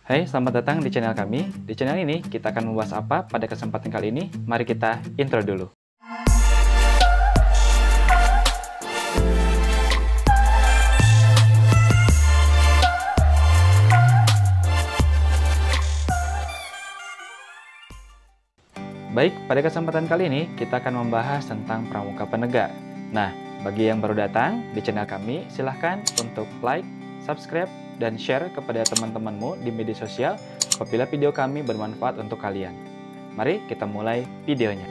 Hai, selamat datang di channel kami. Di channel ini kita akan membahas apa pada kesempatan kali ini? Mari kita intro dulu. Baik, pada kesempatan kali ini kita akan membahas tentang pramuka penegak. Nah, bagi yang baru datang di channel kami, silahkan untuk like, subscribe, dan share kepada teman-temanmu di media sosial apabila video kami bermanfaat untuk kalian. Mari kita mulai videonya.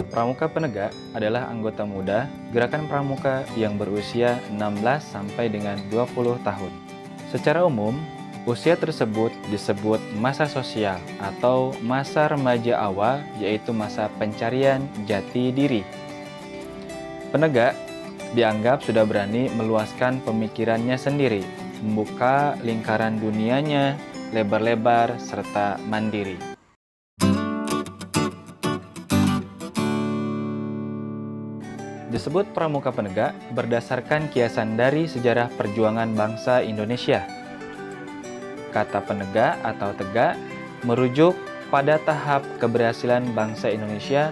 Pramuka penegak adalah anggota muda gerakan pramuka yang berusia 16 sampai dengan 20 tahun. Secara umum, usia tersebut disebut masa sosial atau masa remaja awal, yaitu masa pencarian jati diri. Penegak dianggap sudah berani meluaskan pemikirannya sendiri, membuka lingkaran dunianya lebar-lebar serta mandiri. Disebut pramuka penegak berdasarkan kiasan dari sejarah perjuangan bangsa Indonesia. Kata penegak atau tegak merujuk pada tahap keberhasilan bangsa Indonesia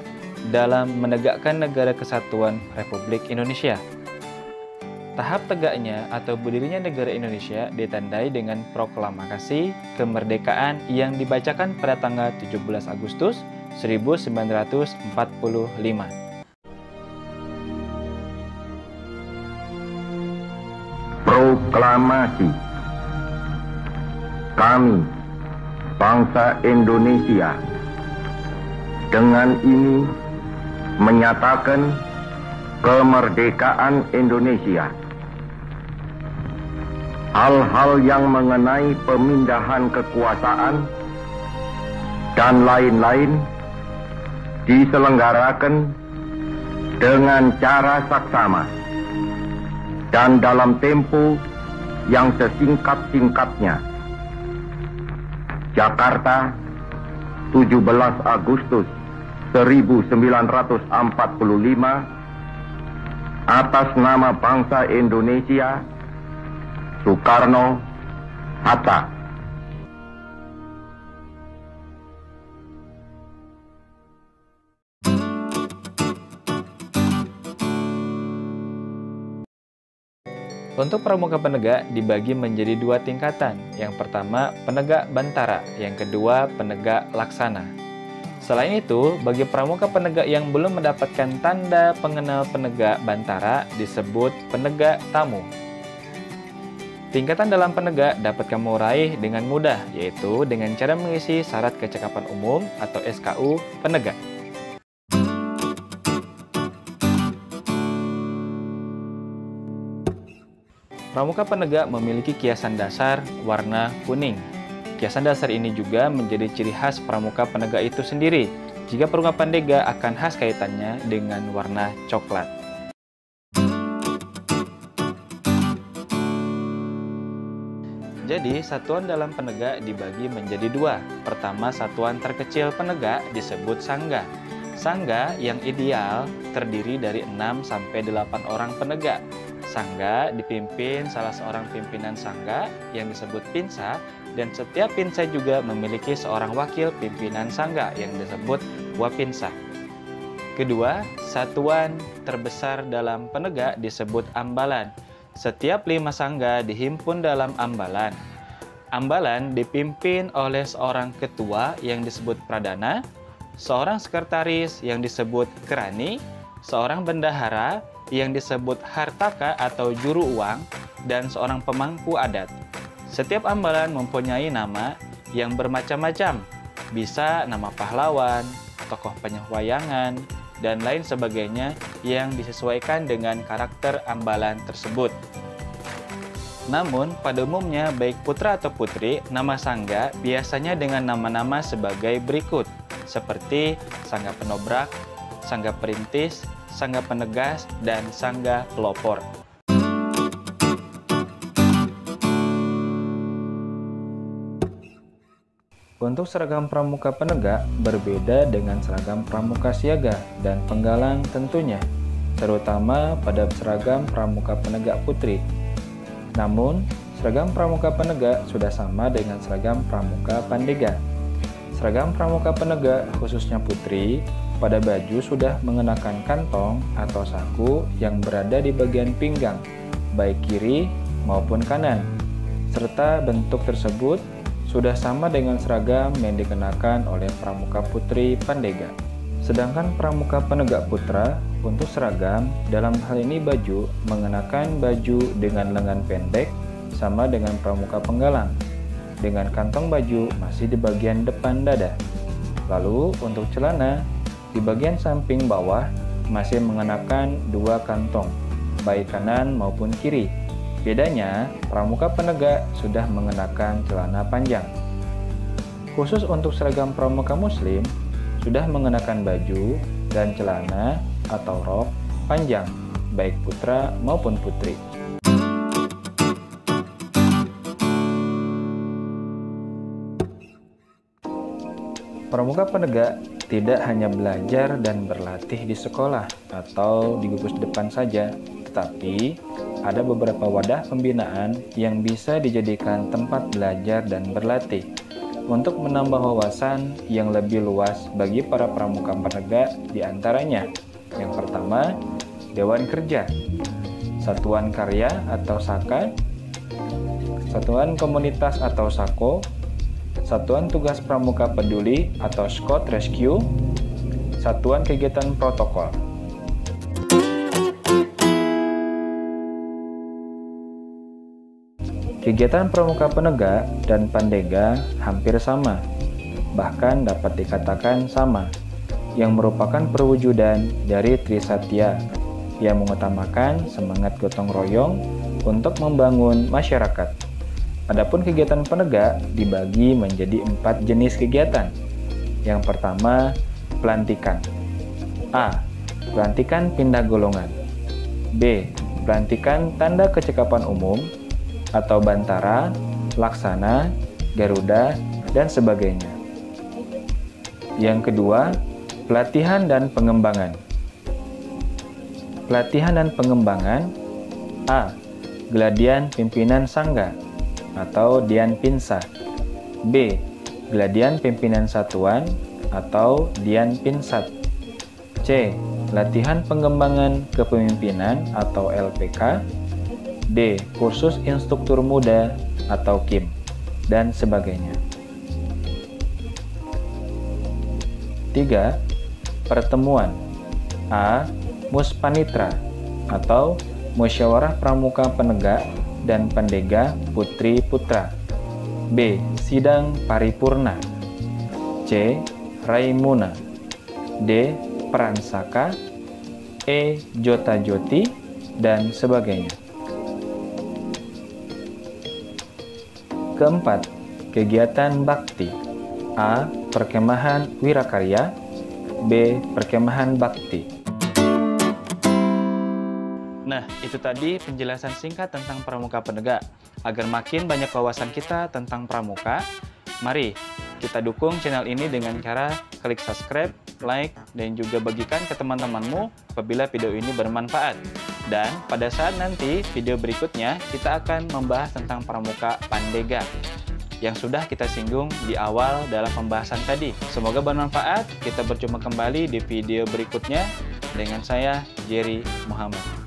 dalam menegakkan negara kesatuan Republik Indonesia. Tahap tegaknya atau berdirinya negara Indonesia ditandai dengan proklamasi kemerdekaan yang dibacakan pada tanggal 17 Agustus 1945. Proklamasi. Kami, bangsa Indonesia, dengan ini menyatakan kemerdekaan Indonesia. Hal-hal yang mengenai pemindahan kekuasaan dan lain-lain diselenggarakan dengan cara saksama dan dalam tempo yang sesingkat-singkatnya. Jakarta, 17 Agustus 1945, atas nama bangsa Indonesia, Soekarno, Hatta. Untuk pramuka penegak dibagi menjadi dua tingkatan. Yang pertama, penegak bantara. Yang kedua, penegak laksana. Selain itu, bagi pramuka penegak yang belum mendapatkan tanda pengenal penegak bantara disebut penegak tamu. Tingkatan dalam penegak dapat kamu raih dengan mudah, yaitu dengan cara mengisi syarat kecakapan umum atau SKU penegak. Pramuka penegak memiliki kiasan dasar warna kuning. Kiasan dasar ini juga menjadi ciri khas pramuka penegak itu sendiri. Jika pramuka penegak akan khas kaitannya dengan warna coklat. Jadi, satuan dalam penegak dibagi menjadi dua. Pertama, satuan terkecil penegak disebut sangga. Sangga yang ideal terdiri dari 6 sampai 8 orang penegak. Sangga dipimpin salah seorang pimpinan sangga yang disebut pinsa, dan setiap pinsa juga memiliki seorang wakil pimpinan sangga yang disebut wapinsa. Kedua, satuan terbesar dalam penegak disebut ambalan. Setiap 5 sangga dihimpun dalam ambalan. Ambalan dipimpin oleh seorang ketua yang disebut pradana, seorang sekretaris yang disebut kerani, seorang bendahara yang disebut hartaka atau juru uang, dan seorang pemangku adat. Setiap ambalan mempunyai nama yang bermacam-macam, bisa nama pahlawan, tokoh pewayangan, dan lain sebagainya yang disesuaikan dengan karakter ambalan tersebut. Namun, pada umumnya baik putra atau putri, nama sangga biasanya dengan nama-nama sebagai berikut, seperti sangga penobrak, sangga perintis, sangga penegas, dan sangga pelopor. Untuk seragam pramuka penegak berbeda dengan seragam pramuka siaga dan penggalang tentunya. terutama pada seragam pramuka penegak putri. Namun, seragam pramuka penegak sudah sama dengan seragam pramuka pandega. Seragam pramuka penegak, khususnya putri, pada baju sudah mengenakan kantong atau saku yang berada di bagian pinggang, baik kiri maupun kanan, serta bentuk tersebut sudah sama dengan seragam yang dikenakan oleh pramuka putri pandega. Sedangkan pramuka penegak putra untuk seragam, dalam hal ini baju, mengenakan baju dengan lengan pendek sama dengan pramuka penggalang, dengan kantong baju masih di bagian depan dada. Lalu untuk celana, di bagian samping bawah masih mengenakan dua kantong, baik kanan maupun kiri. Bedanya, pramuka penegak sudah mengenakan celana panjang. Khusus untuk seragam pramuka muslim, sudah mengenakan baju dan celana atau rok panjang, baik putra maupun putri. Pramuka penegak tidak hanya belajar dan berlatih di sekolah atau di gugus depan saja, tetapi ada beberapa wadah pembinaan yang bisa dijadikan tempat belajar dan berlatih untuk menambah wawasan yang lebih luas bagi para pramuka penegak, di antaranya. Yang pertama, Dewan Kerja, Satuan Karya atau SAKA, Satuan Komunitas atau SAKO, Satuan Tugas Pramuka Peduli atau Scout Rescue, Satuan Kegiatan Protokol. Kegiatan pramuka penegak dan pandega hampir sama, bahkan dapat dikatakan sama, yang merupakan perwujudan dari Trisatya yang mengutamakan semangat gotong royong untuk membangun masyarakat. Adapun kegiatan penegak dibagi menjadi 4 jenis kegiatan. Yang pertama, pelantikan. A. Pelantikan pindah golongan. B. Pelantikan tanda kecekapan umum atau Bantara, Laksana, Garuda, dan sebagainya. Yang kedua, pelatihan dan pengembangan. Pelatihan dan pengembangan. A. Geladian Pimpinan Sangga atau Dian Pinsa. B. Geladian Pimpinan Satuan atau Dian Pinsat. C. Latihan Pengembangan Kepemimpinan atau LPK. D. Kursus Instruktur Muda atau KIM, dan sebagainya. 3. Pertemuan. A. Muspanitra atau Musyawarah Pramuka Penegak dan Pandega Putri Putra. B. Sidang Paripurna. C. Raimuna. D. Peransaka. E. Jota Joti, dan sebagainya. Keempat, kegiatan bakti. A. Perkemahan Wirakarya. B. Perkemahan bakti. Nah, itu tadi penjelasan singkat tentang pramuka penegak. Agar makin banyak wawasan kita tentang pramuka, mari kita dukung channel ini dengan cara klik subscribe, like, dan juga bagikan ke teman-temanmu apabila video ini bermanfaat. Dan pada saat nanti video berikutnya kita akan membahas tentang pramuka pandega yang sudah kita singgung di awal dalam pembahasan tadi. Semoga bermanfaat. Kita berjumpa kembali di video berikutnya dengan saya, Jerry Muhammad.